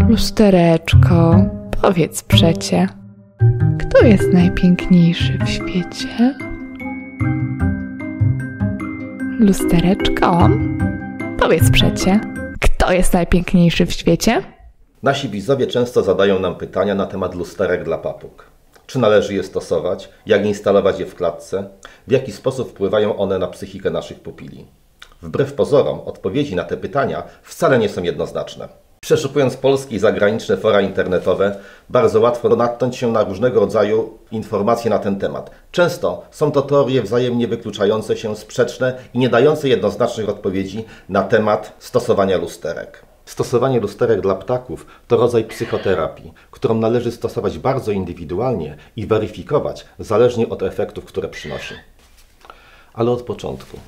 Lustereczko, powiedz przecie, kto jest najpiękniejszy w świecie? Lustereczko, powiedz przecie, kto jest najpiękniejszy w świecie? Nasi widzowie często zadają nam pytania na temat lusterek dla papug. Czy należy je stosować? Jak instalować je w klatce? W jaki sposób wpływają one na psychikę naszych pupili? Wbrew pozorom, odpowiedzi na te pytania wcale nie są jednoznaczne. Przeszukując polskie i zagraniczne fora internetowe, bardzo łatwo natknąć się na różnego rodzaju informacje na ten temat. Często są to teorie wzajemnie wykluczające się, sprzeczne i nie dające jednoznacznych odpowiedzi na temat stosowania lusterek. Stosowanie lusterek dla ptaków to rodzaj psychoterapii, którą należy stosować bardzo indywidualnie i weryfikować zależnie od efektów, które przynosi. Ale od początku.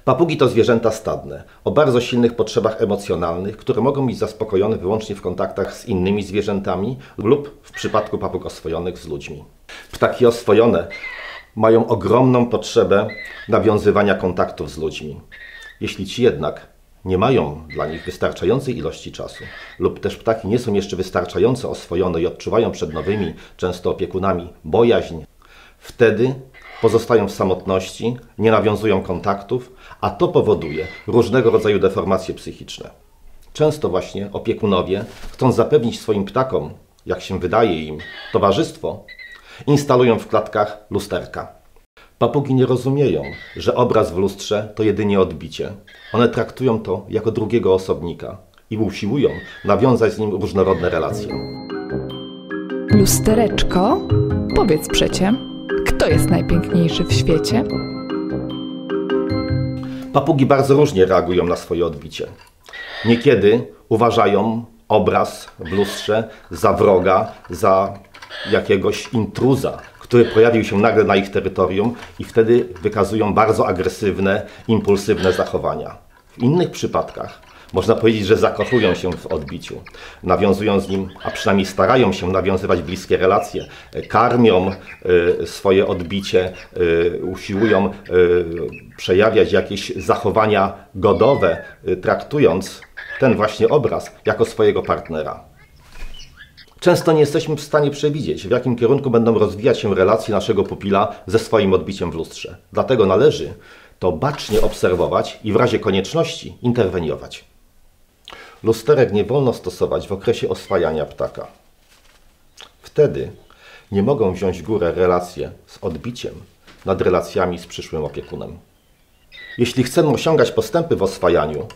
Papugi to zwierzęta stadne, o bardzo silnych potrzebach emocjonalnych, które mogą być zaspokojone wyłącznie w kontaktach z innymi zwierzętami lub w przypadku papug oswojonych z ludźmi. Ptaki oswojone mają ogromną potrzebę nawiązywania kontaktów z ludźmi. Jeśli ci jednak nie mają dla nich wystarczającej ilości czasu lub też ptaki nie są jeszcze wystarczająco oswojone i odczuwają przed nowymi, często opiekunami, bojaźń, wtedy pozostają w samotności, nie nawiązują kontaktów, a to powoduje różnego rodzaju deformacje psychiczne. Często właśnie opiekunowie, chcąc zapewnić swoim ptakom, jak się wydaje im, towarzystwo, instalują w klatkach lusterka. Papugi nie rozumieją, że obraz w lustrze to jedynie odbicie. One traktują to jako drugiego osobnika i usiłują nawiązać z nim różnorodne relacje. Lustereczko, powiedz przecie, kto jest najpiękniejszy w świecie? Papugi bardzo różnie reagują na swoje odbicie. Niekiedy uważają obraz w lustrze za wroga, za jakiegoś intruza, który pojawił się nagle na ich terytorium i wtedy wykazują bardzo agresywne, impulsywne zachowania. W innych przypadkach można powiedzieć, że zakochują się w odbiciu, nawiązują z nim, a przynajmniej starają się nawiązywać bliskie relacje, karmią swoje odbicie, usiłują przejawiać jakieś zachowania godowe, traktując ten właśnie obraz jako swojego partnera. Często nie jesteśmy w stanie przewidzieć, w jakim kierunku będą rozwijać się relacje naszego pupila ze swoim odbiciem w lustrze. Dlatego należy to bacznie obserwować i w razie konieczności interweniować. Lusterek nie wolno stosować w okresie oswajania ptaka. Wtedy nie mogą wziąć górę relacje z odbiciem nad relacjami z przyszłym opiekunem. Jeśli chcemy osiągać postępy w oswajaniu,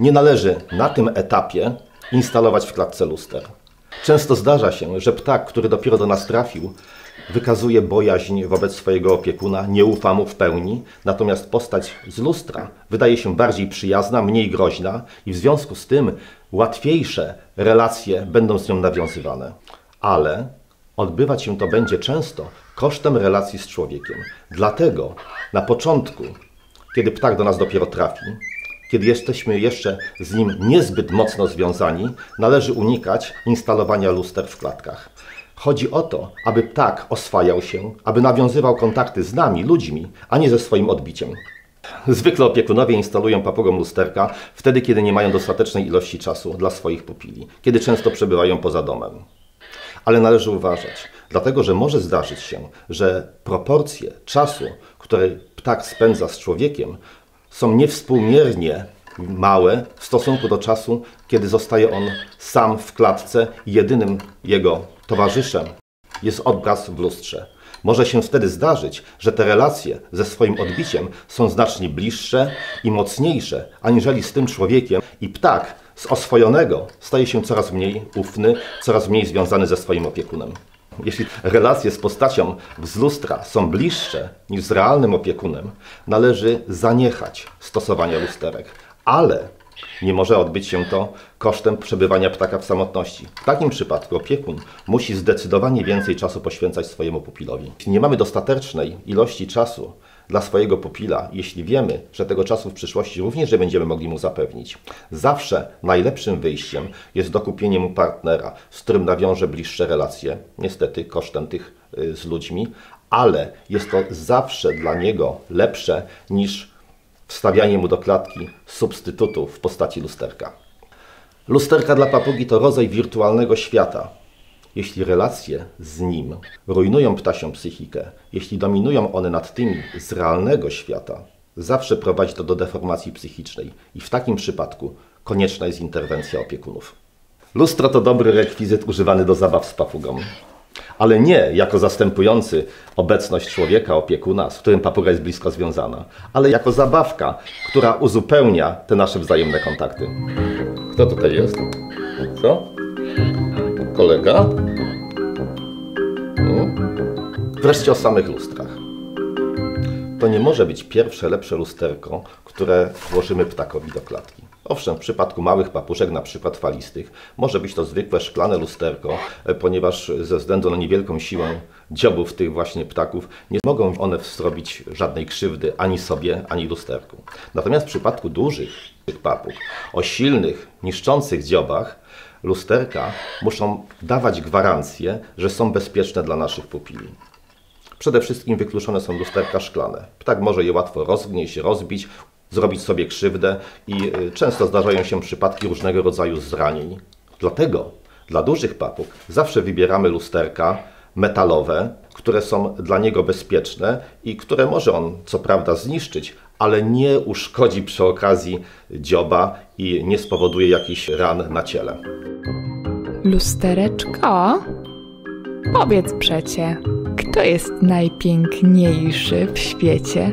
nie należy na tym etapie instalować w klatce luster. Często zdarza się, że ptak, który dopiero do nas trafił, wykazuje bojaźń wobec swojego opiekuna, nie ufa mu w pełni, natomiast postać z lustra wydaje się bardziej przyjazna, mniej groźna i w związku z tym łatwiejsze relacje będą z nią nawiązywane. Ale odbywać się to będzie często kosztem relacji z człowiekiem. Dlatego na początku, kiedy ptak do nas dopiero trafi, kiedy jesteśmy jeszcze z nim niezbyt mocno związani, należy unikać instalowania luster w klatkach. Chodzi o to, aby ptak oswajał się, aby nawiązywał kontakty z nami, ludźmi, a nie ze swoim odbiciem. Zwykle opiekunowie instalują papugom lusterka wtedy, kiedy nie mają dostatecznej ilości czasu dla swoich pupili, kiedy często przebywają poza domem. Ale należy uważać, dlatego że może zdarzyć się, że proporcje czasu, który ptak spędza z człowiekiem, są niewspółmiernie małe w stosunku do czasu, kiedy zostaje on sam w klatce i jedynym jego towarzyszem jest obraz w lustrze. Może się wtedy zdarzyć, że te relacje ze swoim odbiciem są znacznie bliższe i mocniejsze aniżeli z tym człowiekiem i ptak z oswojonego staje się coraz mniej ufny, coraz mniej związany ze swoim opiekunem. Jeśli relacje z postacią z lustra są bliższe niż z realnym opiekunem, należy zaniechać stosowania lusterek, ale nie może odbyć się to kosztem przebywania ptaka w samotności. W takim przypadku opiekun musi zdecydowanie więcej czasu poświęcać swojemu pupilowi. Jeśli nie mamy dostatecznej ilości czasu dla swojego pupila, jeśli wiemy, że tego czasu w przyszłości również nie będziemy mogli mu zapewnić, zawsze najlepszym wyjściem jest dokupienie mu partnera, z którym nawiąże bliższe relacje, niestety kosztem tych z ludźmi, ale jest to zawsze dla niego lepsze niż wstawianie mu do klatki substytutu w postaci lusterka. Lusterka dla papugi to rodzaj wirtualnego świata. Jeśli relacje z nim rujnują ptasią psychikę, jeśli dominują one nad tymi z realnego świata, zawsze prowadzi to do deformacji psychicznej i w takim przypadku konieczna jest interwencja opiekunów. Lustro to dobry rekwizyt używany do zabaw z papugą, ale nie jako zastępujący obecność człowieka, opiekuna, z którym papuga jest blisko związana, ale jako zabawka, która uzupełnia te nasze wzajemne kontakty. Kto tutaj jest? Co? Kolega? Wreszcie o samych lustrach. To nie może być pierwsze, lepsze lusterko, które włożymy ptakowi do klatki. Owszem, w przypadku małych papuszek, na przykład falistych, może być to zwykłe szklane lusterko, ponieważ ze względu na niewielką siłę dziobów tych właśnie ptaków nie mogą one zrobić żadnej krzywdy ani sobie, ani lusterku. Natomiast w przypadku dużych papug o silnych, niszczących dziobach, lusterka muszą dawać gwarancję, że są bezpieczne dla naszych pupili. Przede wszystkim wykluczone są lusterka szklane. Ptak może je łatwo rozgnieść, rozbić, zrobić sobie krzywdę i często zdarzają się przypadki różnego rodzaju zranień. Dlatego dla dużych papug zawsze wybieramy lusterka metalowe, które są dla niego bezpieczne i które może on co prawda zniszczyć, ale nie uszkodzi przy okazji dzioba i nie spowoduje jakichś ran na ciele. Lustereczko, powiedz przecie, kto jest najpiękniejszy w świecie?